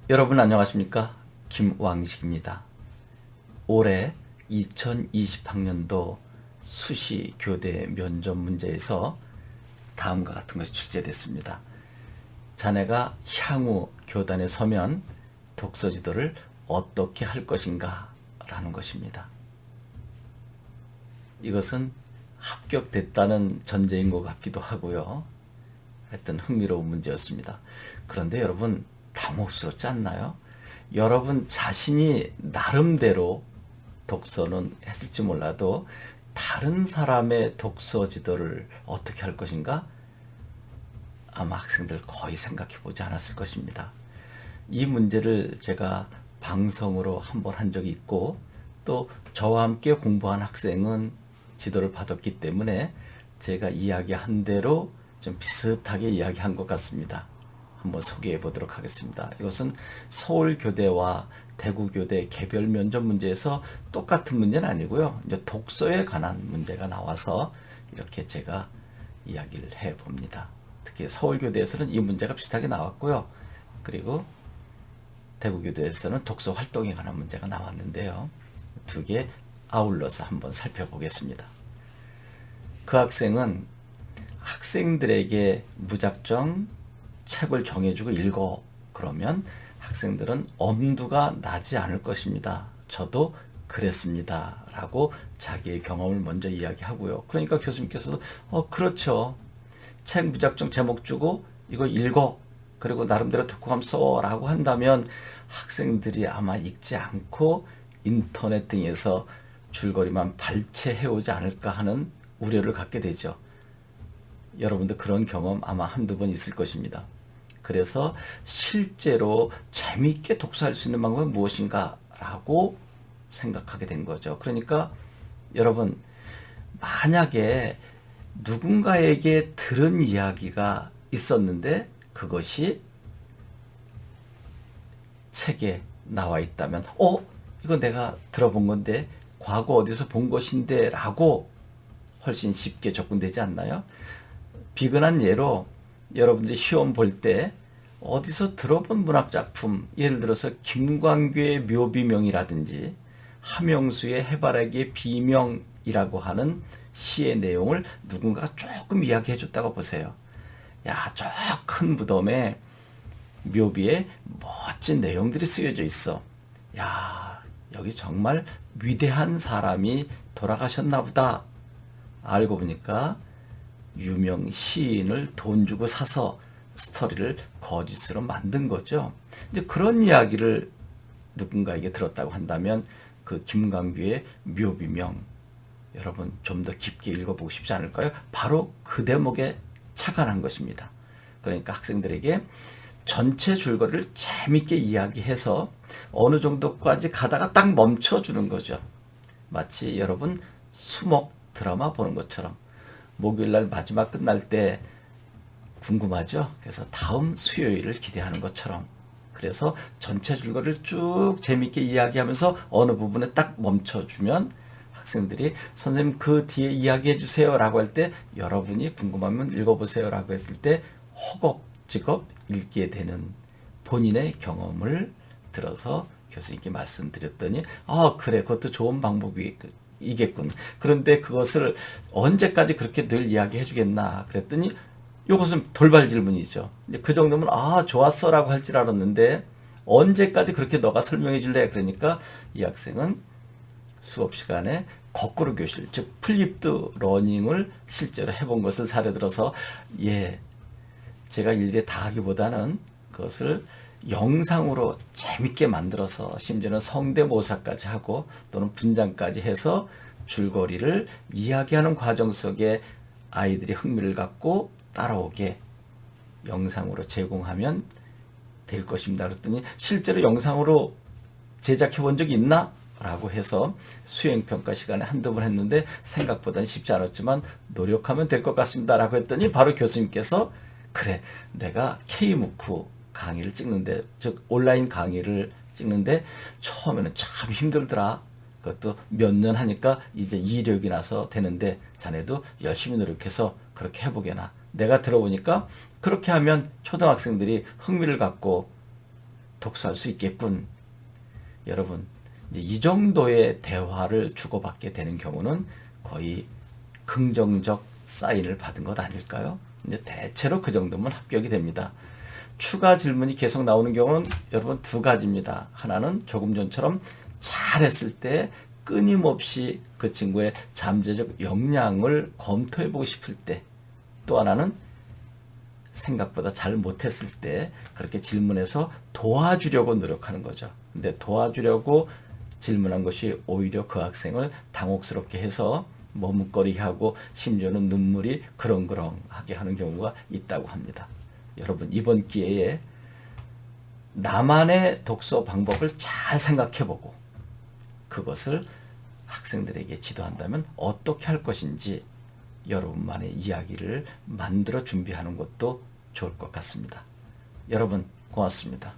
여러분 안녕하십니까? 김왕식입니다. 올해 2020학년도 수시 교대 면접 문제에서 다음과 같은 것이 출제됐습니다. 자네가 향후 교단에 서면 독서지도를 어떻게 할 것인가 라는 것입니다. 이것은 합격됐다는 전제인 것 같기도 하고요. 하여튼 흥미로운 문제였습니다. 그런데 여러분 당혹스럽지 않나요? 여러분 자신이 나름대로 독서는 했을지 몰라도 다른 사람의 독서 지도를 어떻게 할 것인가? 아마 학생들 거의 생각해 보지 않았을 것입니다. 이 문제를 제가 방송으로 한번 한 적이 있고 또 저와 함께 공부한 학생은 지도를 받았기 때문에 제가 이야기한 대로 좀 비슷하게 이야기한 것 같습니다. 한번 소개해 보도록 하겠습니다. 이것은 서울교대와 대구교대 개별 면접 문제에서 똑같은 문제는 아니고요. 이제 독서에 관한 문제가 나와서 이렇게 제가 이야기를 해 봅니다. 특히 서울교대에서는 이 문제가 비슷하게 나왔고요. 그리고 대구교대에서는 독서 활동에 관한 문제가 나왔는데요. 두 개 아울러서 한번 살펴보겠습니다. 그 학생은 학생들에게 무작정 책을 정해주고 읽어 그러면 학생들은 엄두가 나지 않을 것입니다. 저도 그랬습니다. 라고 자기의 경험을 먼저 이야기하고요. 그러니까 교수님께서도 그렇죠. 책 무작정 제목 주고 이거 읽어. 그리고 나름대로 독후감 써 라고 한다면 학생들이 아마 읽지 않고 인터넷 등에서 줄거리만 발췌해오지 않을까 하는 우려를 갖게 되죠. 여러분도 그런 경험 아마 한두 번 있을 것입니다. 그래서 실제로 재미있게 독서할 수 있는 방법은 무엇인가 라고 생각하게 된 거죠. 그러니까 여러분 만약에 누군가에게 들은 이야기가 있었는데 그것이 책에 나와 있다면 이거 내가 들어본 건데 과거 어디서 본 것인데 라고 훨씬 쉽게 접근되지 않나요? 비근한 예로 여러분들이 시험 볼 때 어디서 들어본 문학작품, 예를 들어서 김광규의 묘비명이라든지 함영수의 해바라기의 비명이라고 하는 시의 내용을 누군가가 조금 이야기해 줬다고 보세요. 야, 저 큰 무덤에 묘비에 멋진 내용들이 쓰여져 있어. 야, 여기 정말 위대한 사람이 돌아가셨나 보다. 알고 보니까 유명 시인을 돈 주고 사서 스토리를 거짓으로 만든 거죠. 이제 그런 이야기를 누군가에게 들었다고 한다면 그 김광규의 묘비명 여러분 좀 더 깊게 읽어보고 싶지 않을까요? 바로 그 대목에 착안한 것입니다. 그러니까 학생들에게 전체 줄거리를 재밌게 이야기해서 어느 정도까지 가다가 딱 멈춰주는 거죠. 마치 여러분 수목 드라마 보는 것처럼 목요일날 마지막 끝날 때 궁금하죠? 그래서 다음 수요일을 기대하는 것처럼 그래서 전체 줄거리를 쭉 재밌게 이야기하면서 어느 부분에 딱 멈춰주면 학생들이 선생님 그 뒤에 이야기해 주세요 라고 할 때 여러분이 궁금하면 읽어보세요 라고 했을 때 허겁지겁 읽게 되는 본인의 경험을 들어서 교수님께 말씀드렸더니 그래 그것도 좋은 방법이겠군. 그런데 그것을 언제까지 그렇게 늘 이야기해 주겠나 그랬더니 이것은 돌발 질문이죠. 그 정도면 좋았어 라고 할 줄 알았는데 언제까지 그렇게 너가 설명해 줄래? 그러니까 이 학생은 수업 시간에 거꾸로 교실, 즉 플립드 러닝을 실제로 해본 것을 사례 들어서 제가 일일이 다 하기보다는 그것을 영상으로 재밌게 만들어서 심지어는 성대모사까지 하고 또는 분장까지 해서 줄거리를 이야기하는 과정 속에 아이들이 흥미를 갖고 따라오게 영상으로 제공하면 될 것입니다. 그랬더니 실제로 영상으로 제작해 본 적이 있나? 라고 해서 수행평가 시간에 한두 번 했는데 생각보다는 쉽지 않았지만 노력하면 될 것 같습니다. 라고 했더니 바로 교수님께서 그래 내가 K무크 강의를 찍는데 즉 온라인 강의를 찍는데 처음에는 참 힘들더라. 그것도 몇 년 하니까 이제 이력이 나서 되는데 자네도 열심히 노력해서 그렇게 해보게나. 내가 들어보니까 그렇게 하면 초등학생들이 흥미를 갖고 독서할 수 있겠군. 여러분, 이제 이 정도의 대화를 주고받게 되는 경우는 거의 긍정적 사인을 받은 것 아닐까요? 이제 대체로 그 정도면 합격이 됩니다. 추가 질문이 계속 나오는 경우는 여러분 두 가지입니다. 하나는 조금 전처럼 잘했을 때 끊임없이 그 친구의 잠재적 역량을 검토해보고 싶을 때, 또 하나는 생각보다 잘 못했을 때 그렇게 질문해서 도와주려고 노력하는 거죠. 근데 도와주려고 질문한 것이 오히려 그 학생을 당혹스럽게 해서 머뭇거리게 하고 심지어는 눈물이 그렁그렁하게 하는 경우가 있다고 합니다. 여러분, 이번 기회에 나만의 독서 방법을 잘 생각해보고 그것을 학생들에게 지도한다면 어떻게 할 것인지 여러분만의 이야기를 만들어 준비하는 것도 좋을 것 같습니다. 여러분, 고맙습니다.